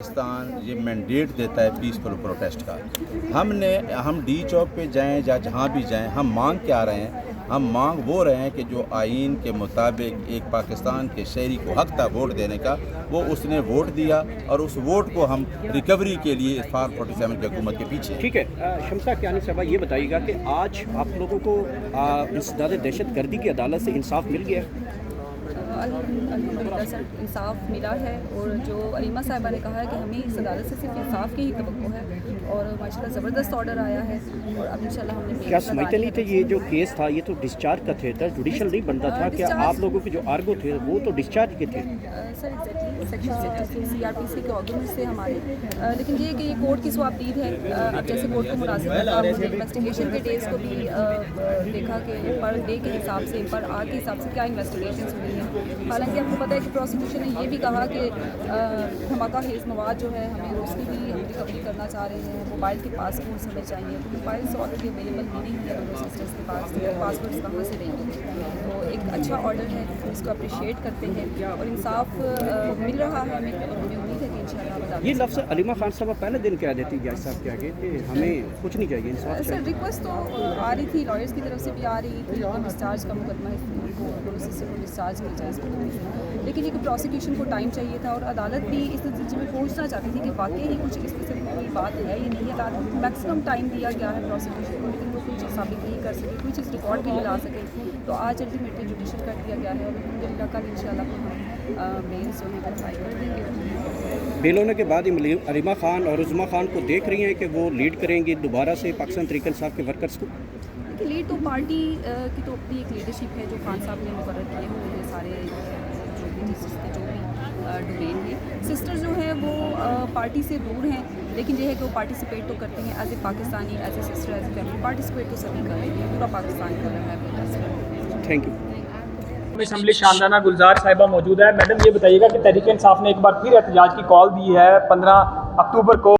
پاکستان یہ مینڈیٹ دیتا ہے پیسفل پروٹیسٹ کا۔ ہم ڈی چوک پہ جائیں یا جہاں بھی جائیں، ہم مانگ کیا رہے ہیں؟ ہم مانگ وہ رہے ہیں کہ جو آئین کے مطابق ایک پاکستان کے شہری کو حق تھا ووٹ دینے کا، وہ اس نے ووٹ دیا، اور اس ووٹ کو ہم ریکوری کے لیے فار 47 کی حکومت کے پیچھے۔ ٹھیک ہے، شمسہ کیانی صاحبہ یہ بتائیے گا کہ آج آپ لوگوں کو انسداد دہشت گردی کی عدالت سے انصاف مل گیا ہے؟ الحمدللہ سر انصاف ملا ہے، اور جو علیمہ صاحبہ نے کہا ہے کہ ہمیں اس عدالت سے صرف انصاف کی ہی توقع ہے، اور ماشاءاللہ زبردست آرڈر آیا ہے، اور اب انشاءاللہ ہم نے کیا سمجھتے نہیں تھے یہ جو کیس تھا یہ تو ڈسچارج کا تھا، جوڈیشل نہیں بنتا تھا؟ کہ آپ لوگوں کے جو آرگو تھے وہ تو ڈسچارج کے تھے؟ سر ایگزیکٹلی سیکشن 63 CRPC کے آرگومنٹ سے ہمارے، لیکن یہ کہ یہ کورٹ کی سوابدید ہے۔ اب جیسے کورٹ کو مناسب لگا، انویسٹیگیشن کے ڈیز کو بھی دیکھا کہ پر ڈے کے حساب سے، پر آر کے حساب سے کیا انویسٹیگیشنز ہوئی ہیں۔ حالانکہ آپ کو پتہ ہے کہ پروسیکیوشن نے یہ بھی کہا کہ دھماکہ خیز مواد جو ہے ہمیں اس کی بھی ہم ریکوری کرنا چاہ رہے ہیں، موبائل کے پاسپورٹس ہمیں چاہیے، تو موبائلس آلریڈی اویلیبل ہی نہیں ہے دونوں سسٹرس کے پاس، پاسپورٹس کہاں سے دیں گے؟ تو ایک اچھا آرڈر ہے، اس کو اپریشیٹ کرتے ہیں، اور انصاف مل رہا ہے ہمیں، اور ہمیں امید ہے کہ انشاءاللہ یہ لفظ علیمہ خان صاحبہ پہلے دن کہہ دیتی جج صاحب کے آگے کہ ہمیں کچھ نہیں چاہیے، انصاف سر ریکویسٹ تو آ رہی تھی، لائرس کی طرف سے بھی آ رہی تھی، ڈسچارج کا مقدمہ دونوں سسٹر کو ڈسچارج کیا جائے اس مقدمے سے، لیکن یہ کہ پروسیکیوشن کو ٹائم چاہیے تھا، اور عدالت بھی اس نتیجے میں پہنچنا چاہتی تھی کہ واقعی کچھ اس قسم کی کوئی بات ہے یا نہیں ہے۔ عدالت میکسیمم ٹائم دیا گیا ہے پروسیکیوشن کو، لیکن وہ کوئی چیز ثابت نہیں کر سکے، کوئی چیز ریکارڈ بھی نہیں لا سکے، تو آج الٹیمیٹلی جوڈیشل کر دیا گیا ہے، اور الحمدللہ کل انشاءاللہ ہم بیلز جو ہے فائل کر دیں گے۔ بیل ہونے کے بعد علیمہ خان اور عظمیٰ خان کو دیکھ رہی ہیں کہ وہ لیڈ کریں گی دوبارہ سے پاکستان تحریک انصاف کے ورکرز کو؟ کہ لیڈ تو پارٹی کی تو اپنی ایک لیڈرشپ ہے جو خان صاحب نے مقرر کیے ہوئے ہیں، سارے جو بھی ڈومین ہیں۔ سسٹر جو ہیں وہ پارٹی سے دور ہیں، لیکن یہ ہے کہ وہ پارٹیسپیٹ تو کرتی ہیں as a Pakistani, as a sister, as a family, participate تو سبھی کر رہی ہیں، پورا پاکستان کر رہا ہے۔ Thank you. اسمبلی شاندانہ گلزار صاحبہ موجود ہے۔ میڈم یہ بتائیے گا کہ تحریک انصاف نے ایک بار پھر احتجاج کی کال دی ہے 15 اکتوبر کو